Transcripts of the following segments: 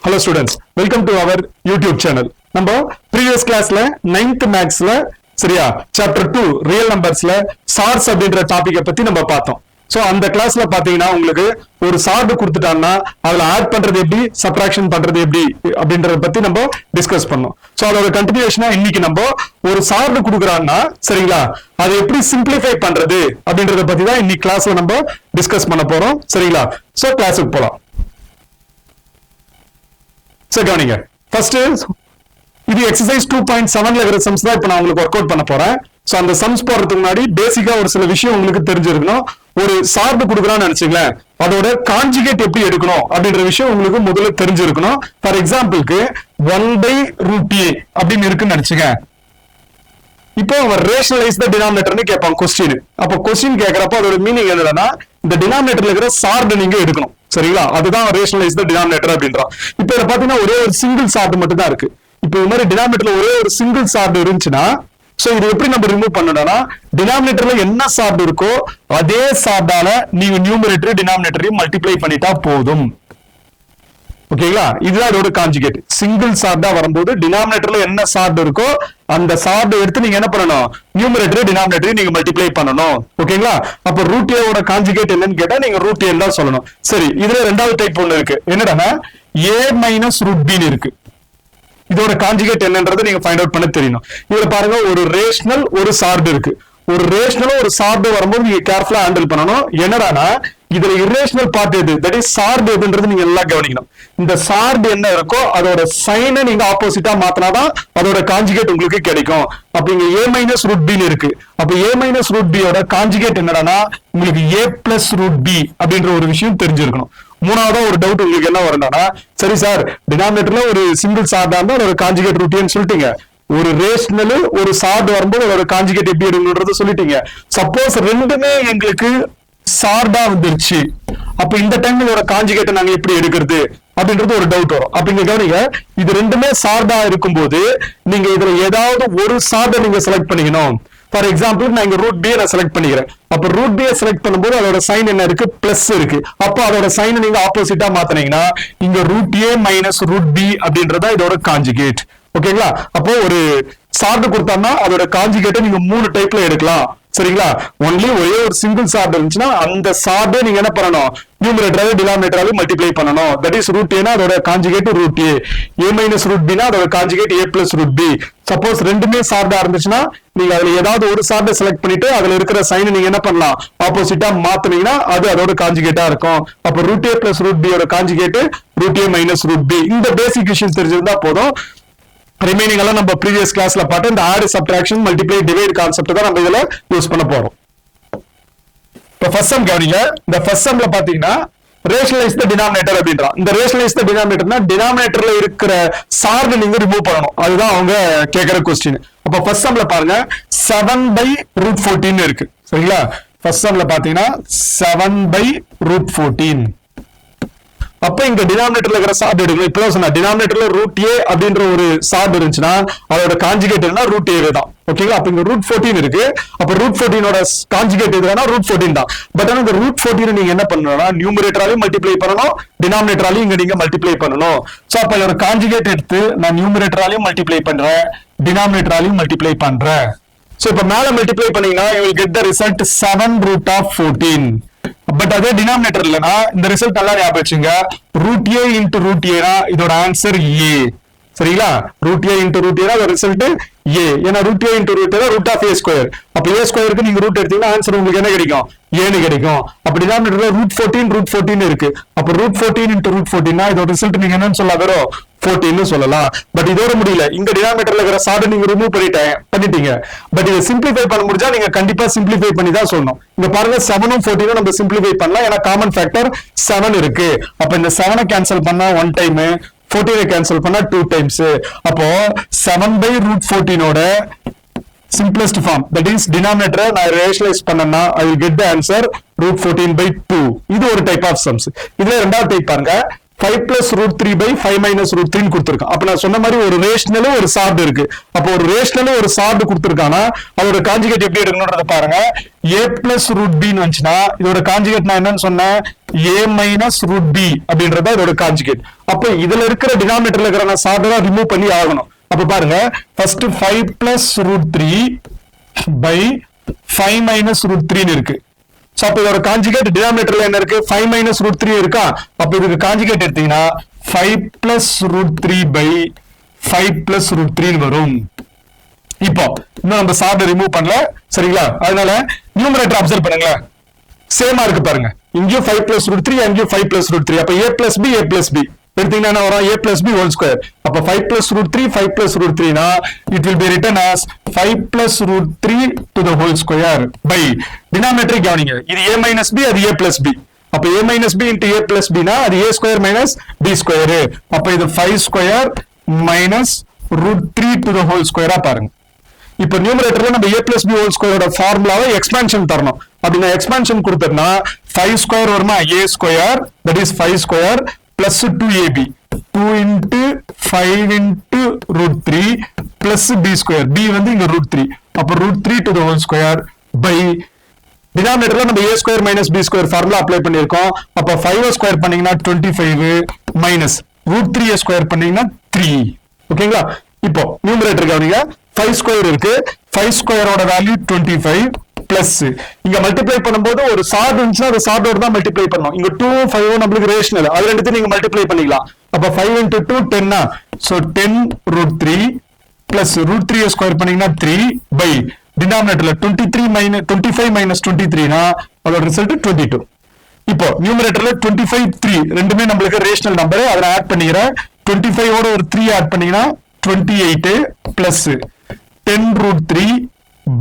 Hello students, welcome to our YouTube channel. நம்ம previous classல 9th mathsல சரியா chapter 2 real numbersல SARS அப்படின்ற டாபிக்கை பத்தி நம்ம பார்த்தோம். சோ அந்த கிளாஸ்ல பாத்தீங்கன்னா உங்களுக்கு ஒரு சார்பு கொடுத்துட்டாங்கன்னா அதுல ஆட் பண்றது எப்படி, சப்ட்ராக்ஷன் பண்றது எப்படி அப்படின்றத பத்தி நம்ம டிஸ்கஸ் பண்ணோம். சோ அதோட கண்டினியூஷனா இன்னைக்கு நம்ம ஒரு சார்பு கொடுக்குறாங்கன்னா சரிங்களா, அதை எப்படி சிம்பிளிஃபை பண்றது அப்படின்றத பத்தி தான் இன்னைக்கு கிளாஸ்ல நம்ம டிஸ்கஸ் பண்ண போறோம். சரிங்களா, சோ கிளாஸுக்கு போலாம். சரி கவனிங்க, ஃபர்ஸ்ட் இது எக்ஸசைஸ் 2.7ல இருக்கிற சம்ஸ் தான் இப்ப நான் உங்களுக்கு ஒர்க் அவுட் பண்ண போறேன். சோ அந்த சம்ஸ் போறதுக்கு முன்னாடி பேசிக்கா ஒரு சில விஷயம் உங்களுக்கு தெரிஞ்சிருக்கணும். ஒரு சார்பு கொடுக்குறான்னு நினைச்சீங்களேன், அதோட கான்ஜுகேட் எப்படி எடுக்கணும் அப்படின்ற விஷயம் உங்களுக்கு முதல்ல தெரிஞ்சிருக்கணும். ஃபார் எக்ஸாம்பிளுக்கு 1/√a அப்படின்னு இருக்குன்னு நினைச்சுங்க. இப்போ அவர் ரேஷனலைஸ் த டினாமினேட்டர்னு கேட்பாங்க கொஸ்டின். அப்போ கொஸ்டின் கேட்கறப்ப அதோட மீனிங் என்னன்னா, இந்த டினாமினேட்டர்ல இருக்கிற சார்பு நீங்க எடுக்கணும். சரிங்களா, அதுதான் ரேஷனலைஸ் த டினாமினேட்டர் அப்படின்றான். இப்போ இத பாத்தீங்கன்னா ஒரே ஒரு சிங்கிள் சார்பு மட்டும் தான் இருக்கு. இப்போ இது மாதிரி டினாமினேட்டர்ல ஒரே ஒரு சிங்கிள் சார்பு இருந்துச்சுன்னா, சோ இது எப்படி நம்ம ரிமூவ் பண்ணணும்னா, டினாமினேட்டர்ல என்ன சார்பு இருக்கோ அதே சார்பால நீங்க நியூமரேட்டர் டினாமினேட்டரையும் மல்டிப்ளை பண்ணிட்டா போதும். ஓகேங்களா, இதுதான் இதோட கான்ஜுகேட். சிங்கிள் சார்பா வரும்போது டினாமினேட்டர்ல என்ன சார்பு இருக்கோ அந்த சார்பை எடுத்து நீங்க என்ன பண்ணணும், நியூமரேட்டர் டினாமினேட்டர் நீங்க மல்டிப்ளை பண்ணணும். ஓகேங்களா, அப்ப ரூட் ஏவோட கான்ஜுகேட் என்னன்னு கேட்டா நீங்க ரூட் ஏ தான் சொல்லணும். சரி, இதுல ரெண்டாவது டைப் ஒண்ணு இருக்கு, என்னன்னா a மைனஸ் ரூட் b இருக்கு. இதோட கான்ஜுகேட் என்னன்றதை நீங்க ஃபைண்ட் அவுட் பண்ண தெரியணும். இதுல பாருங்க, ஒரு ரேஷனல் ஒரு சார்பு இருக்கு. ஒரு ரேஷனலும் ஒரு சார்பு வரும்போது நீங்க கேர்ஃபுல்லா ஹேண்டில் பண்ணணும். என்னடானா இதுல இரேஷனல் பார்ட் எது, தட் இஸ் சார்பு எதுன்றது நீங்க எல்லாம் கவனிக்கணும். இந்த சார்பு என்ன இருக்கோ அதோட சைனை நீங்க ஆப்போசிட்டா மாத்தினாதான் அதோட கான்ஜுகேட் உங்களுக்கு கிடைக்கும். அப்ப இங்க a மைனஸ் ரூட் b இருக்கு. அப்ப a மைனஸ் ரூட் b யோட கான்ஜுகேட் என்னடானா உங்களுக்கு a பிளஸ் ரூட் b அப்படின்ற ஒரு விஷயம் தெரிஞ்சிருக்கணும். மூணாவதா ஒரு டவுட் உங்களுக்கு என்ன வரும்னா, சரி சார் டினாமினேட்டர்ல ஒரு சிங்கிள் சார்பா இருந்தா அதோட கான்ஜுகேட் ரூட் ஏன்னு சொல்லிட்டீங்க, ஒரு ரேஷனல் ஒரு சார்பு வரும்போது அதோட கான்ஜுகேட் எப்படி எடுக்கணும்ன்றத சொல்லிட்டீங்க. சப்போஸ் ரெண்டுமே எங்களுக்கு சார்பா வந்துருச்சு, அப்ப இந்த டைம்ல இதோட கான்ஜுகேட்டை நாங்க எப்படி எடுக்கிறது அப்படின்றது ஒரு டவுட் வரும். அப்ப இங்க கவனிங்க, இது ரெண்டுமே சார்பா இருக்கும்போது நீங்க இதுல ஏதாவது ஒரு சார்பை நீங்க செலக்ட் பண்ணிக்கணும். ஃபார் எக்ஸாம்பிள் நான் இங்க ரூட் பி நான் செலக்ட் பண்ணிக்கிறேன். அப்ப ரூட் பி செலக்ட் பண்ணும்போது அதோட சைன் என்ன இருக்கு, பிளஸ் இருக்கு. அப்போ அதோட சைனை நீங்க ஆப்போசிட்டா மாத்தினீங்கன்னா இங்க ரூட் ஏ மைனஸ் ரூட் பி அப்படின்றதா இதோட கான்ஜுகேட். ஓகேங்களா, அப்போ ஒரு சார்பு கொடுத்தோம்னா அதோட கான்ஜுகேட்டை நீங்க 3 டைப்ல எடுக்கலாம். சரிங்களா, ஒன்லி ஒரே ஒரு சிங்கிள் சார்பு இருந்துச்சுன்னா அந்த சார்பை நீங்க என்ன பண்ணணும், நியூமரேட்டராவே டினாமினேட்டராவே மல்டிப்ளை பண்ணணும். தட் இஸ் ரூட் ஏனா அதோட conjugate root a, a minus root பினா அதோட conjugate a plus root b. Suppose ரெண்டுமே சார்பா இருந்துச்சுன்னா நீங்க அதுல ஏதாவது ஒரு சார்பை செலக்ட் பண்ணிட்டு அதுல இருக்கிற சைனை நீங்க என்ன பண்ணலாம், ஆப்போசிட்டா மாத்தினீங்கன்னா அது அதோட கான்ஜுகேட்டா இருக்கும். அப்ப ரூட் ஏ பிளஸ் ரூட் பி யோட கான்ஜுகேட் ரூட் ஏ மைனஸ் ரூட் பி. இந்த பேசிக் விஷயம் தெரிஞ்சிருந்தா போதும். ரிமைனிங் எல்லாம் நம்ம ப்ரீவியஸ் கிளாஸ்ல பார்த்து இந்த add, subtraction, multiply, divide concept தான் நம்ம இதுல யூஸ் பண்ண போறோம். இப்போ ஃபர்ஸ்ட் சம் கவனிங்க. இந்த ஃபர்ஸ்ட் சம்ல பாத்தீங்கன்னா ரேஷனலைஸ் த டினாமினேட்டர் அப்படின்றான். இந்த ரேஷனலைஸ் த டினாமினேட்டர்னா டினாமினேட்டர்ல இருக்கிற சார்பை நீங்க ரிமூவ் பண்ணணும். அதுதான் அவங்க கேட்கிற கொஸ்டின். அப்ப ஃபர்ஸ்ட் சம்ல பாருங்க 7/√14 இருக்கு. சரிங்களா, ஃபர்ஸ்ட் சம்ல பாத்தீங்கன்னா 7/√14. அப்ப இங்க டினாமினேட்டர்ல இருக்கிற சார்பு எடுக்கணும். இப்பதான் சொன்னா டினாமினேட்டர்ல ரூட் ஏ அப்படின்ற ஒரு சார்பு இருந்துச்சுன்னா அதோட கான்ஜுகேட் என்ன, ரூட் ஏ தான். ஓகேங்களா, அப்ப இங்க ரூட் 14 இருக்கு. அப்ப ரூட் 14ஓட கான்ஜுகேட் எதுனா ரூட் 14 தான். பட் ஆனா இந்த ரூட் 14 நீங்க என்ன பண்ணணும்னா நியூமரேட்டராலையும் மல்டிப்ளை பண்ணணும், டினாமினேட்டராலையும் இங்க நீங்க மல்டிப்ளை பண்ணணும். சோ அப்ப இதோட கான்ஜுகேட் எடுத்து நான் நியூமரேட்டராலையும் மல்டிப்ளை பண்றேன், டினாமினேட்டராலையும் மல்டிப்ளை பண்றேன். சோ இப்ப மேல மல்டிப்ளை பண்ணீங்கன்னா you will get the result 7√14. But அதே டினாமினேட்டர் இல்லனா இந்த ரிசல்ட் நல்லா ஞாபகம் வச்சுங்க, ரூட் ஏ இன்டு ரூட் ஏனா இதோட ஆன்சர் ஏ. சரிங்களா, ரூட் ஏ இன்டு ரூட் ஏனா அதோட ரிசல்ட் ஏ. ஏன்னா ரூட் ஏ இன்டு ரூட் ஏனா ரூட் ஆஃப் ஏ ஸ்கொயர். அப்ப ஏ ஸ்கொயருக்கு நீங்க ரூட் எடுத்தீங்கன்னா ஆன்சர் உங்களுக்கு என்ன கிடைக்கும், ஏன்னு கிடைக்கும். அப்ப டினாமினேட்டர்ல ரூட் 14 இருக்கு. அப்ப ரூட் 14 இன்டு ரூட் 14 இதோட ரிசல்ட் நீங்க என்னன்னு சொல்ல வரும், 14 சொல்லலாம். பட் இதோட முடியல, இங்க டினாமினேட்டர்ல இருக்கிற சார்பை நீங்க ரிமூவ் பண்ணிட்டீங்க. பட் இதை சிம்பிளிஃபை பண்ண முடிஞ்சா நீங்க கண்டிப்பா சிம்பிளிஃபை பண்ணி தான் சொல்லணும். இங்க பாருங்க 7ம் 14ம் நம்ம சிம்பிளிஃபை பண்ணலாம், ஏன்னா காமன் ஃபேக்டர் 7 இருக்கு. அப்ப இந்த 7 கேன்சல் பண்ணா 1 டைம், 14 கேன்சல் பண்ணா 2 டைம்ஸ். அப்போ 7/√14ஓட simplest form, that is denominator நான் rationalize பண்ணனா I will get the answer √14/2. இது ஒரு டைப் ஆஃப் சம்ஸ். இதுல ரெண்டாவது டைப் பாருங்க, 5 plus root 3 by 5 minus root 3 கொடுத்திருக்கான். அப்ப நான் சொன்ன மாதிரி ஒரு ரேஷனல் ஒரு சார்ட் இருக்கு. அப்ப ஒரு ரேஷனல் ஒரு சார்ட் கொடுத்திருக்கானா அதோட கான்ஜுகேட் எப்படி எடுக்கணும்ன்றத பாருங்க. a plus root b ன்னு வந்துச்சுன்னா இதோட கான்ஜுகேட் நான் என்னன்னு சொன்னேன், a minus root b அப்படின்றத இதோட கான்ஜுகேட். அப்ப இதுல இருக்கிற டினாமினேட்டர்ல இருக்கிற சார்ட் தான் ரிமூவ் பண்ணி ஆகணும். அப்ப பாருங்க first 5 plus root 3 by 5 minus root 3 ன்னு இருக்கு. சோ அப்ப இதோட கான்ஜுகேட் டினாமினேட்டர்ல என்ன இருக்கு, 5 minus root 3 இருக்கா. அப்ப இதுக்கு கான்ஜுகேட் எடுத்தீங்கன்னா 5 plus root 3 by 5 plus root 3 வரும். இப்போ இன்னும் நம்ம சார்ட் ரிமூவ் பண்ணல, சரிங்களா? அதனால நியூமரேட்டர் அப்சர்வ் பண்ணுங்க, சேமா இருக்கு பாருங்க. இங்கேயும் 5 plus root 3, அங்கேயும் 5 plus root 3. அப்ப a plus b எடுத்தீங்கன்னா என்ன வரும், a plus b whole square. அப்ப 5 plus root 3, 5 plus root 3 னா it will be written as 5 plus root 3 to the whole square by denominator கவனிங்க. இது a minus b, அது a plus b. அப்ப a minus b into a plus b னா அது a square minus b square. அப்ப இது 5 square minus root 3 to the whole square பாருங்க. இப்ப நியூமரேட்டர்ல நம்ம a plus b whole square ஓட ஃபார்முலாவை எக்ஸ்பான்ஷன் தரணும். அப்படி நான் எக்ஸ்பான்ஷன் கொடுத்தேன்னா 5 square வருமா, a square that is 5 square plus 2ab 2 into 5 into root 3 plus b square, b வந்து இங்க root 3. அப்ப root 3 to the whole square by denominatorல நம்ம a square minus b square formula apply பண்ணிருக்கோம். அப்ப 5 ஸ்கொயர் பண்ணீங்கன்னா 25 minus root 3 square பண்ணீங்கன்னா 3. ஓகேங்களா? இப்போ நியூமரேட்டர் கவனிங்க, 5 ஸ்கொயர் இருக்கு, 5 ஸ்கொயரோட வேல்யூ 25 பிளஸ் இங்க மல்டிப்ளை பண்ணும்போது ஒரு சார்ட் இருந்துச்சுன்னா அந்த சார்டோட தான் மல்டிப்ளை பண்ணணும். இங்க 2 5 நம்மளுக்கு ரேஷனல், அது ரெண்டுத்தையும் நீங்க மல்டிப்ளை பண்ணிக்கலாம். அப்ப 5 into 2 10. So 10 root 3 plus root 3 square பண்ணீங்கன்னா 3 by டினாமினேட்டர்ல 25 minus 23 னா அதோட ரிசல்ட் 22. இப்போ நியூமரேட்டர்ல 25 3 ரெண்டுமே நம்மளுக்கு ரேஷனல் நம்பர், அதை ஆட் பண்ணிக்கிறேன். 25 ஓட ஒரு 3 ஆட் பண்ணீங்கன்னா 28 plus 10 root 3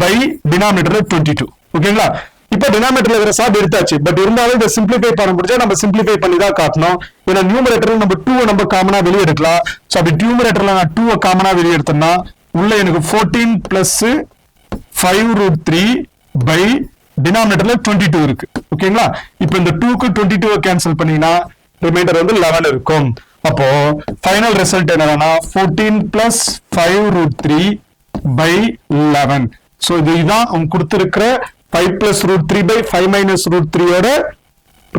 by denominator 22. ஓகேங்களா? இப்போ டினாமினேட்டர்ல இருக்கிற சார்ட் எடுத்தாச்சு. பட் இருந்தாலும் இதை சிம்பிளிஃபை பண்ண முடிஞ்சா நம்ம சிம்பிளிஃபை பண்ணி தான் காட்டணும். ஏன்னா நியூமரேட்டர்ல நம்ம 2 நம்ம காமனா வெளியே எடுக்கலாம். சோ அப்படி நியூமரேட்டர்ல நான் 2 காமனா வெளியே எடுத்தேன்னா உள்ள எனக்கு 14 plus 5 root 3 by denominatorல 22 இருக்கு. ஓகேங்களா? இப்போ இந்த 2க்கு 22 கேன்சல் பண்ணீங்கன்னா ரிமைண்டர் வந்து 11 இருக்கும். அப்போ ஃபைனல் ரிசல்ட் என்னன்னா 14 plus 5 root 3 by 11. சோ இதுதான் அவங்க கொடுத்திருக்கிற 5 plus root 3 by 5 minus root 3 ஓட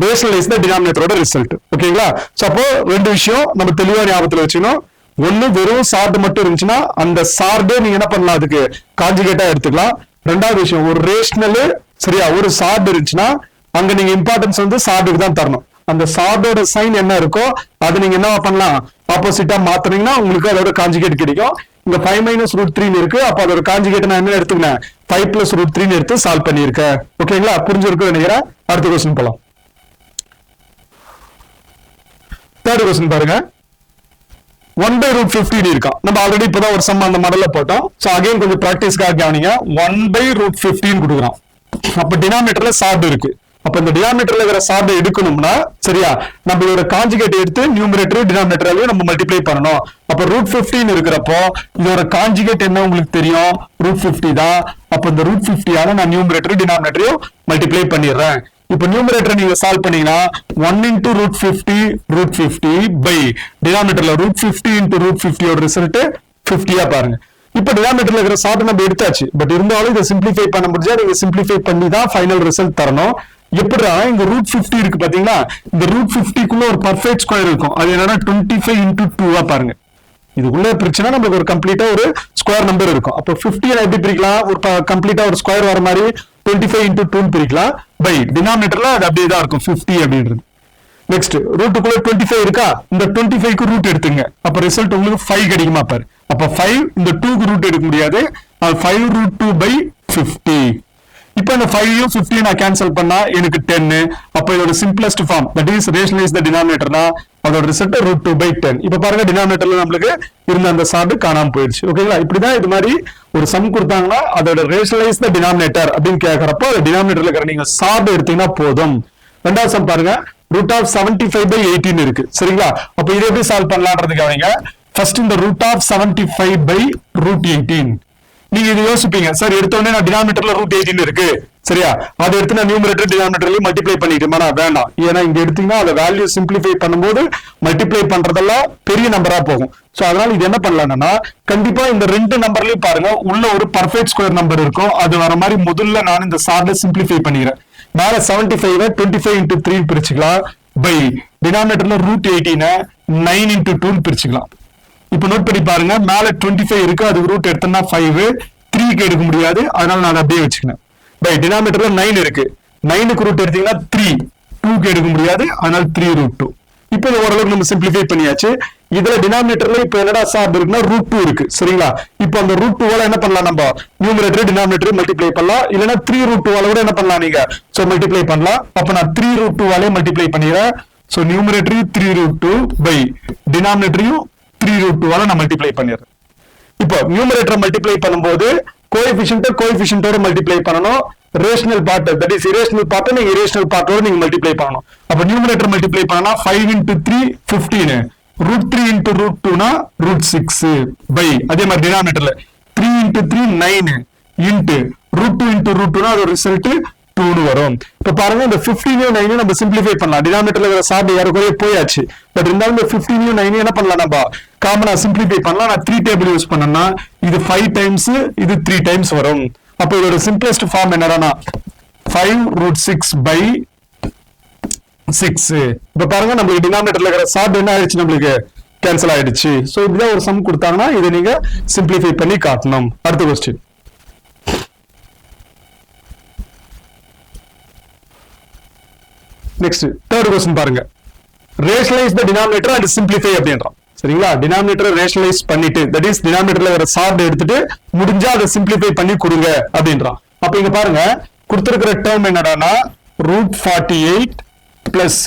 ரேஷனலைஸ் தி டினாமினேட்டரோட ரிசல்ட். ஓகேங்களா? சோ அப்போ ரெண்டு விஷயம் நம்ம தெளிவா ஞாபகத்துல வச்சுக்கணும். ஒன்னு வெறும் சார்ட் மட்டும் இருந்துச்சுன்னா அந்த சார்டே நீங்க என்ன பண்ணலாம், அதுக்கு கான்ஜுகேட்டா எடுத்துக்கலாம். ரெண்டாவது விஷயம், ஒரு ரேஷனல் சரியா ஒரு சார்ட் இருந்துச்சுன்னா அங்க நீங்க இம்பார்ட்டன்ஸ் வந்து சார்டுக்கு தான் தரணும். அந்த சார்டோட சைன் என்ன இருக்கோ அது நீங்க என்ன பண்ணலாம், ஆப்போசிட்டா மாத்தினீங்கன்னா உங்களுக்கு அதோட கான்ஜுகேட் கிடைக்கும். இங்க 5 minus root 3 இருக்கு. அப்ப அதோட கான்ஜுகேட் நான் என்ன எடுத்துக்கிறேன், 5 plus root 3 எடுத்து சால்வ் பண்ணியிருக்கேன். ஓகேங்களா? புரிஞ்சிருக்கும் நினைக்கிறேன். அடுத்த क्वेश्चन போலாம். தேர்ட் क्वेश्चन பாருங்க. 1 by root 15 இருக்கா. நம்ம ஆல்ரெடி இப்பதான் ஒரு சம் அந்த மாடல்ல போட்டோம். சோ அகைன் கொஞ்சம் பிராக்டிஸ்க்காக கவனிங்க. 1 by root 15 கொடுக்குறான். அப்ப டினாமினேட்டர்ல சார்ட் இருக்கு. அப்ப இந்த டினாமினேட்டர்ல இருக்கிற சார்ட் எடுக்கணும்னா சரியா நம்மளோட கான்ஜுகேட் எடுத்து நியூமரேட்டர் டினாமினேட்டர்லயும் நம்ம மல்டிப்ளை பண்ணணும். அப்ப root 15 இருக்கிறப்போ இதோட கான்ஜுகேட் என்ன உங்களுக்கு தெரியும், root 50 தான். அப்ப இந்த root 50 ஆல நான் நியூமரேட்டர் டினாமினேட்டரையும் மல்டிப்ளை பண்ணிடுறேன். இப்ப நியூமரேட்டர் நீங்க சால்வ் பண்ணீங்கன்னா 1 into root 50 by டினாமினேட்டர்ல root 50 into root 50 ஓட ரிசல்ட் 50 பாருங்க. இப்ப டினாமினேட்டர்ல இருக்கிற சார்ட் நம்ம எடுத்தாச்சு. பட் இருந்தாலும் இதை சிம்பிளிஃபை பண்ண முடிஞ்சா நீங்க சிம்பிளிஃபை பண்ணி தான் ஃபைனல் ரிசல்ட் தரணும். எப்படின்னா இங்க root 50 இருக்கு பாத்தீங்களா, இந்த root 50க்குள்ள ஒரு பர்ஃபெக்ட் ஸ்கொயர் இருக்கும். அது என்னன்னா 25 into 2 பாருங்க. இதுக்குள்ள பிரச்சனை நமக்கு ஒரு கம்ப்ளீட்டா ஒரு ஸ்கொயர் நம்பர் இருக்கும். அப்போ 50 எப்படி பிரிக்கலாம், ஒரு கம்ப்ளீட்டா ஒரு ஸ்கொயர் வர மாதிரி 25 into 2 பிரிக்கலாம். பை டினாமினேட்டர்ல அது அப்படியே தான் இருக்கும் 50 அப்படின்றது. நெக்ஸ்ட் ரூட்டுக்குள்ள 25 இருக்கா, இந்த 25க்கு ரூட் எடுத்துங்க. அப்ப ரிசல்ட் உங்களுக்கு 5 கிடைக்குமா பாரு. அப்ப 5 இந்த 2க்கு ரூட் எடுக்க முடியாது. 5 root 2 by 50. இப்போ இந்த 5யும் 50 நான் கேன்சல் பண்ணா எனக்கு 10. அப்ப இதோட simplest form that is rationalise the டினாமினேட்டர்னா அதோட ரிசல்ட் root 2 by 10. இப்ப பாருங்க டினாமினேட்டர்ல நம்மளுக்கு இருந்த அந்த சார்ட் காணாம போயிடுச்சு. ஓகேங்களா? இப்படிதான் இது மாதிரி ஒரு சம் கொடுத்தாங்கன்னா அதோட ரேஷனலைஸ் தி டினாமினேட்டர் அப்படின்னு கேட்கறப்போ அந்த டினாமினேட்டர்ல இருக்கிற நீங்க சார்ட் எடுத்தீங்கன்னா போதும். ரெண்டாவது சம் பாருங்க, root of 75 by 18 இருக்கு. சரிங்களா? அப்ப இதை எப்படி சால்வ் பண்ணலாம்ன்றது கவனிங்க. ஃபர்ஸ்ட் இந்த root of 75 by root 18 நீங்க இது யோசிப்பீங்க, சார் எடுத்த உடனே நான் டினாமினேட்டர்ல root 18 இருக்கு, சரியா? அதை எடுத்து நான் நியூமரேட்டர் டினாமினேட்டர்லயும் மல்டிப்ளை பண்ணிட்டேன், வேண்டாம். ஏன்னா இங்க எடுத்தீங்கன்னா அந்த வேல்யூ சிம்பிளிஃபை பண்ணும்போது மல்டிப்ளை பண்றதெல்லாம் பெரிய நம்பரா போகும். சோ அதனால இது என்ன பண்ணலாம்னா, கண்டிப்பா இந்த ரெண்டு நம்பர்லயும் பாருங்க உள்ள ஒரு பர்ஃபெக்ட் ஸ்கொயர் நம்பர் இருக்கும். அது வர மாதிரி முதல்ல நான் இந்த சார்ட்ல சிம்பிளிஃபை பண்ணிக்கிறேன். மேல 75 25 into 3 பிரிச்சுக்கலாம், பை டினாமினேட்டர்ல √18 9 into 2 பிரிச்சுக்கலாம். இப்ப நோட் பண்ணி பாருங்க, மேல 25 இருக்கு, அதுக்கு ரூட் எடுத்தோம்னா 5, 3க்கு எடுக்க முடியாது, அதனால நான் அப்படியே வச்சுக்கிறேன். பை டினாமினேட்டர்ல 9 இருக்கு, 9க்கு ரூட் எடுத்தீங்கன்னா 3, 2க்கு எடுக்க முடியாது, அதனால 3√2. இப்போ இது ஓரளவுக்கு நம்ம சிம்பிளிஃபை பண்ணியாச்சு. இதுல டினாமினேட்டர்ல இப்ப என்னடா சார்பு இருக்குன்னா √2 இருக்கு, சரிங்களா? இப்போ அந்த √2வால என்ன பண்ணலாம், நம்ம நியூமரேட்டர் டினாமினேட்டர் மல்டிப்ளை பண்ணலாம், இல்லைன்னா 3√2வால கூட என்ன பண்ணலாம் நீங்க, சோ மல்டிப்ளை பண்ணலாம். அப்ப நான் 3√2வாலே மல்டிப்ளை பண்ணிடுறேன். சோ நியூமரேட்டரையும் 3√2 பை டினாமினேட்டரையும் 3√2வால நான் மல்டிப்ளை பண்ணிடுறேன். இப்போ நியூமரேட்டர் மல்டிப்ளை பண்ணும்போது கோஎஃபிஷியன்ட்டோட மல்டிப்ளை பண்ணணும். Rational part, that is irrational part, நீங்க இரேஷனல் பார்ட்டோட நீங்க மல்டிப்ளை பண்ணணும். அப்ப நியூமரேட்டர் மல்டிப்ளை பண்ணா 5 into 3 15, √3 into √2 னா √6 பை, அதே மாதிரி டினாமினேட்டர்ல 3 into 3 9 into √2 into √2 னா அதோட ரிசல்ட் 2 வரும். இப்ப பாருங்க இந்த 15 9 நம்ம சிம்பிளிஃபை பண்ணலாம். டினாமினேட்டர்ல இருக்கிற சார்ட் யாருக்குறைய போயாச்சு, பட் இருந்தாலும் இந்த 15 9 என்ன பண்ணலாம், நம்ம காமனா சிம்பிளிஃபை பண்ணலாம். நான் 3 டேபிள் யூஸ் பண்ணேன்னா இது 5 டைம்ஸ், இது 3 டைம்ஸ் வரும். அப்ப இதோட சிம்பிளஸ்ட் ஃபார்ம் என்னன்னா 5√6 by 6. இப்ப பாருங்க நம்மளுக்கு டினாமினேட்டர்ல இருக்கிற சார்ட் என்ன ஆயிடுச்சு, நம்மளுக்கு கேன்சல் ஆயிடுச்சு. சோ இப்படிதான் ஒரு சம் கொடுத்தாங்கன்னா இதை நீங்க சிம்பிளிஃபை பண்ணி காட்டணும். அடுத்த கொஸ்டின், நெக்ஸ்ட் தேர்ட் கொஸ்டின் பாருங்க. Rationalise the denominator and simplify அப்படின்றான், சரிங்களா? டினாமினேட்டர் ரேஷனலைஸ் பண்ணிட்டு, தட் இஸ் டினாமினேட்டர்ல வர சார்ட் எடுத்துட்டு முடிஞ்சா அதை சிம்பிளிஃபை பண்ணி கொடுங்க அப்படின்றான். அப்ப இங்க பாருங்க கொடுத்திருக்கிற டேர்ம் என்னடானா √48 பிளஸ்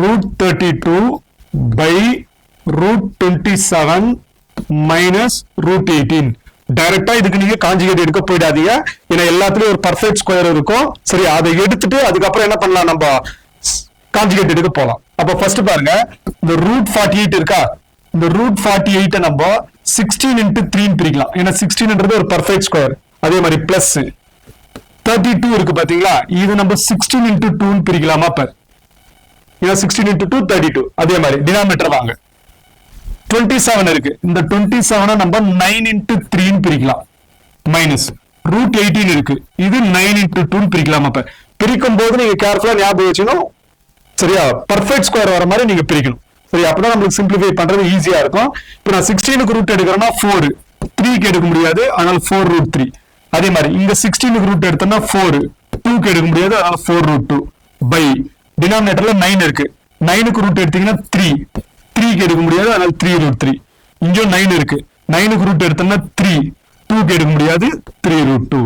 √32 பை √27 மைனஸ் √18. டைரக்டா இதுக்கு நீங்க காஞ்சுகேட் எடுக்க போயிடாதீங்க, ஏன்னா எல்லாத்துலயும் ஒரு பர்ஃபெக்ட் ஸ்கொயர் இருக்கும். சரி, அதை எடுத்துட்டு அதுக்கப்புறம் என்ன பண்ணலாம், நம்ம காஞ்சுகேட் எடுக்க போலாம். அப்ப ஃபர்ஸ்ட் பாருங்க, இந்த √48 இருக்கா, இந்த √48 நம்ம 16 into 3 பிரிக்கலாம், ஏன்னா 16ன்றது ஒரு பர்ஃபெக்ட் ஸ்கொயர். அதே மாதிரி பிளஸ் 32 இருக்கு பாத்தீங்களா, இது நம்ம 16 into 2 பிரிக்கலாமா, ஏன்னா 16 into 2 32. அதே மாதிரி டினாமினேட்டர் வாங்க, 27 இருக்கு, இந்த 27 நம்ம 9 into 3 பிரிக்கலாம், மைனஸ் √18 இருக்கு, இது 9 into 2 பிரிக்கலாம். அப்ப பிரிக்கும் போது நீங்க கேர்ஃபுல்லா ஞாபகம் வச்சுக்கணும், சரியா? பர்ஃபெக்ட் ஸ்கொயர் வர மாதிரி நீங்க பிரிக்கணும், சரி? அப்பதான் நம்மளுக்கு சிம்பிளிஃபை பண்றது ஈஸியா இருக்கும். இப்போ நான் 16க்கு ரூட் எடுக்கிறேன்னா 4, 3க்கு எடுக்க முடியாது, அதனால 4√3. அதே மாதிரி இங்க 16க்கு ரூட் எடுத்தோம்னா 4, 2க்கு எடுக்க முடியாது, அதனால 4√2 பை டினாமினேட்டர்ல 9 இருக்கு, 9க்கு ரூட் எடுத்தீங்கன்னா 3, 3க்கு எடுக்க முடியாது, அதனால 3√3. இங்கேயும் 9 இருக்கு, 9க்கு ரூட் எடுத்தோம்னா 3, 2க்கு எடுக்க முடியாது, 3√2.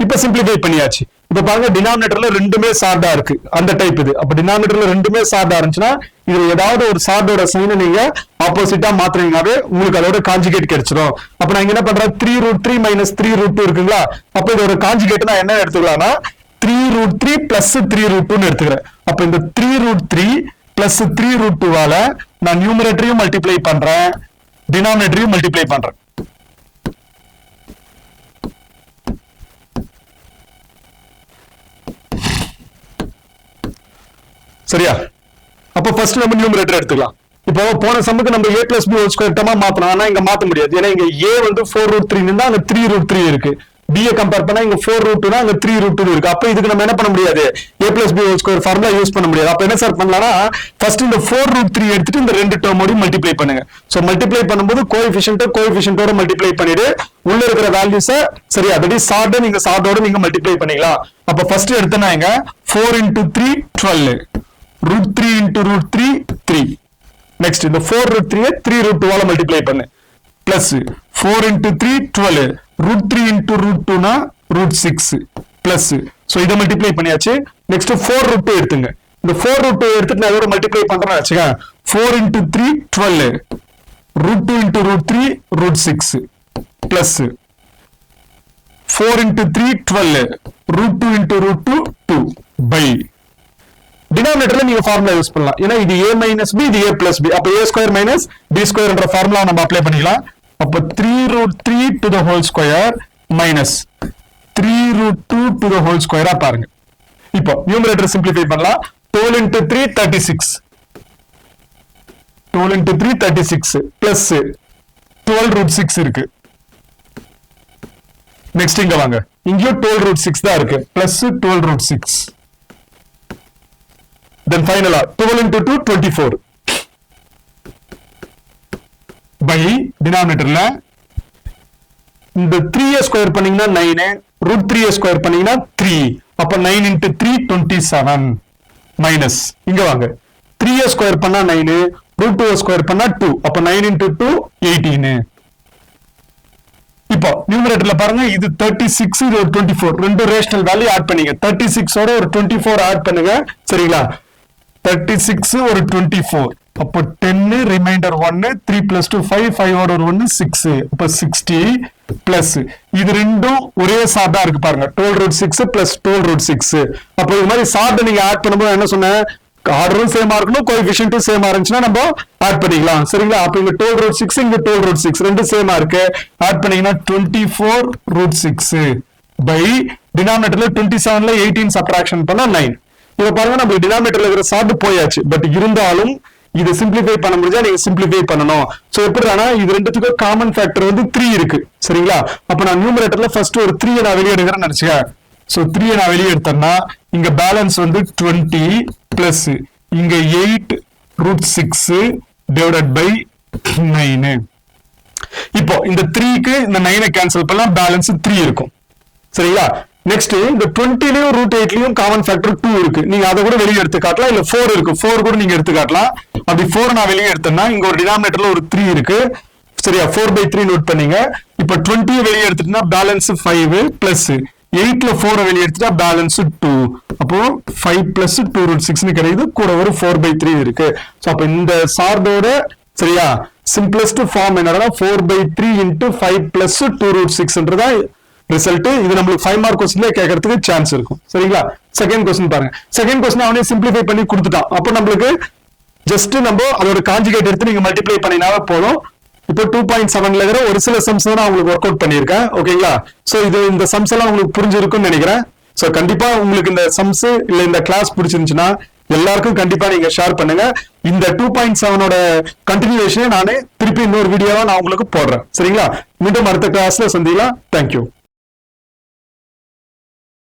இப்ப சிம்பிளிஃபை பண்ணியாச்சு. இப்ப பாருங்க டினாமினேட்டர்ல ரெண்டுமே சார்டா இருக்கு, அந்த டைப் இது. அப்ப டினாமினேட்டர்ல ரெண்டுமே சார்டா இருந்துச்சுன்னா இதுல ஏதாவது ஒரு சார்டோட சைனை நீங்க ஆப்போசிட்டா மாத்துறீங்கனாவே உங்களுக்கு அதோட காஞ்சுகேட் கிடைச்சிடும். அப்ப நான் என்ன பண்றேன், 3√3 மைனஸ் 3√2 இருக்குங்களா, அப்ப இதோட காஞ்சுகேட் நான் என்ன எடுத்துக்கலாம்னா 3√3 பிளஸ் 3√2 எடுத்துக்கிறேன். அப்ப இந்த 3√3 பிளஸ் 3√2வால நான் நியூமரேட்டரையும் மல்டிப்ளை பண்றேன், டினாமினேட்டரையும் மல்டிப்ளை பண்றேன். சரியா? அப்ப ஃபர்ஸ்ட் நம்ம நியூமரேட்டர் எடுத்துக்கலாம். இப்போ போன சம்முக்கு நம்ம a plus b whole square டமா மாத்தணும், ஆனா இங்க மாத்த முடியாது, ஏன்னா இங்க a வந்து 4√3 இருந்தா அங்க 3√3 இருக்கு. b கம்பேர் பண்ணா இங்க 4√2 அங்க 3√2 இருக்கு. அப்ப இதுக்கு நம்ம என்ன பண்ண முடியாது, a plus b whole square formula use பண்ண முடியாது. அப்ப என்ன சார் பண்ணலாம்னா ஃபர்ஸ்ட் இந்த 4√3 எடுத்துட்டு இந்த ரெண்டு டேர்மோட மல்டிப்ளை பண்ணுங்க. சோ மல்டிப்ளை பண்ணும்போது கோஎஃபிஷியன்ட்டோட மல்டிப்ளை பண்ணிட்டு உள்ள இருக்கிற வேல்யூஸ, சரியா, தட் இஸ் சார்ட், நீங்க சார்ட்டோட நீங்க மல்டிப்ளை பண்ணிக்கலாம். அப்ப ஃபர்ஸ்ட் எடுத்தனா இங்க 4 into 3 12, √3 into √3 3. நெக்ஸ்ட் இந்த 4√3 3√2வால மல்டிப்ளை பண்ணு, பிளஸ் 4 into 3 12, √3 into √2 னா √6 பிளஸ். சோ இத மல்டிப்ளை பண்ணியாச்சு. நெக்ஸ்ட் 4√2 எடுத்துங்க, இந்த 4√2 எடுத்துட்டு நான் இதோட மல்டிப்ளை பண்றேன்னு வச்சுக்க, 4 into 3 12, √2 into √3 √6 plus 4 into 3 12, √2 into √2 2 by டினாமினேட்டர்ல நீங்க ஃபார்முலா யூஸ் பண்ணலாம், ஏன்னா இது a minus b, இது a plus b. அப்ப a square minus b square என்ற ஃபார்முலா நம்ம அப்ளை பண்ணிக்கலாம். அப்ப 3√3 to the whole square minus 3√2 to the whole square பாருங்க. இப்போ நியூமரேட்டர் சிம்பிளிஃபை பண்ணலாம். 12 into 3 36. 12 into 3 36 plus 12√6 இருக்கு. நெக்ஸ்ட் இங்க வாங்க. இங்கேயும் 12√6 தான் இருக்கு. பிளஸ் 12√6. Then ஃபைனலா 12 into 2 24. by denominatorல இந்த 3a ஸ்கொயர் பண்ணீங்கன்னா 9, √3a ஸ்கொயர் பண்ணீங்கன்னா 3. அப்ப 9 into 3 27 மைனஸ் இங்க வாங்க. 3a ஸ்கொயர் பண்ணா 9, √2a ஸ்கொயர் பண்ணா 2. அப்ப 9 into 2 18. இப்போ நியூமரேட்டர்ல பாருங்க, இது 36 இது ஒரு 24. ரெண்டு ரேஷனல் வேல்யூ ஆட் பண்ணீங்க. 36 ஓட ஒரு 24 ஆட் பண்ணுங்க. சரிங்களா? 36 ஒரு 24. அப்போ 10 ரிமைண்டர் 1, 3 plus 2 5, 5 ஓட ஒரு 1 6. அப்ப 60 பிளஸ் இது ரெண்டும் ஒரே சார்பா இருக்கு பாருங்க. 12√6 plus 12√6. அப்போ இது மாதிரி சார்பை நீங்க ஆட் பண்ணும்போது என்ன சொன்னேன், ஆர்டரும் சேமா இருக்கணும், கோஎஃபிஷியன்ட்டும் சேமா இருந்துச்சுன்னா நம்ம ஆட் பண்ணிக்கலாம். சரிங்களா? அப்ப இங்க 12√6 இங்க 12√6 ரெண்டும் சேமா இருக்கு. ஆட் பண்ணீங்கன்னா 24√6 பை டினாமினேட்டர்ல 27ல 18 சப்ட்ராக்ஷன் பண்ணா 9. இத பாருங்க, நம்ம டினாமினேட்டர்ல இருக்கிற சார்பு போயாச்சு. பட் இருந்தாலும் இது சிம்பிளிஃபை பண்ண முடிஞ்சா நீங்க சிம்பிளிஃபை பண்ணணும். சோ எப்படினா இது ரெண்டுத்துக்கும் காமன் ஃபேக்டர் வந்து 3 இருக்கு. சரிங்களா? அப்ப நான் நியூமரேட்டர்ல ஃபர்ஸ்ட் ஒரு 3 நான் வெளிய எடுக்கறேன்னு நினைச்சேன். சோ 3 நான் வெளிய எடுத்தேன்னா இங்க பேலன்ஸ் வந்து 20 பிளஸ் இங்க 8√6 டிவைடட் பை 9. இப்போ இந்த 3க்கு இந்த 9 கேன்சல் பண்ணா பேலன்ஸ் 3 இருக்கும். சரிங்களா? நெக்ஸ்ட் இந்த 20லயும் √8லயும் காமன் ஃபேக்டர் 2 இருக்கு. நீங்க அதை கூட வெளியே எடுத்து காட்டலாம், இல்ல 4 இருக்கு. 4 கூட நீங்க எடுத்து காட்டலாம். அப்படி 4 நான் வெளியே எடுத்தேன்னா இங்க ஒரு டினாமினேட்டர்ல ஒரு 3 இருக்கு. சரியா? 4/3 நோட் பண்ணீங்க. இப்ப 20 வெளியே எடுத்துட்டா பேலன்ஸ் 5 பிளஸ் 8ல 4 வெளியே எடுத்துட்டா பேலன்ஸ் 2. அப்போ 5 பிளஸ் 2√6 கிடைக்குது. கூட ஒரு 4/3 இருக்கு. சோ அப்ப இந்த சார்போட சரியா சிம்பிளஸ்ட் ஃபார்ம் என்னன்னா 4/3 into 5 plus 2√6ன்றதா ரிசல்ட். இது நம்மளுக்கு 5 மார்க் क्वेश्चनல கேட்கறதுக்கு சான்ஸ் இருக்கும். சரிங்களா? செகண்ட் क्वेश्चन பாருங்க. செகண்ட் क्वेश्चन அவனே சிம்பிளிஃபை பண்ணி கொடுத்துட்டான். அப்போ நம்மளுக்கு ஜஸ்ட் நம்ம அதோட கான்ஜுகேட் எடுத்து நீங்க மல்டிப்ளை பண்ணினாவே போதும். இப்போ 2.7ல இருக்கிற ஒரு சில சம்ஸ் தான் நான் உங்களுக்கு ஒர்க் அவுட் பண்ணியிருக்கேன். ஓகேங்களா? சோ இது இந்த சம்ஸ் எல்லாம் உங்களுக்கு புரிஞ்சிருக்கும்னு நினைக்கிறேன். சோ கண்டிப்பா உங்களுக்கு இந்த சம்ஸ் இல்ல இந்த கிளாஸ் பிடிச்சிருந்துச்சுன்னா எல்லாருக்கும் கண்டிப்பா நீங்க ஷேர் பண்ணுங்க. இந்த 2.7ஓட கண்டினியூவேஷனை நானே திருப்பி இன்னொரு வீடியோவா நான் உங்களுக்கு போடுறேன். சரிங்களா? மீண்டும் அடுத்த கிளாஸ்ல சந்திக்கலாம். தேங்க்யூ.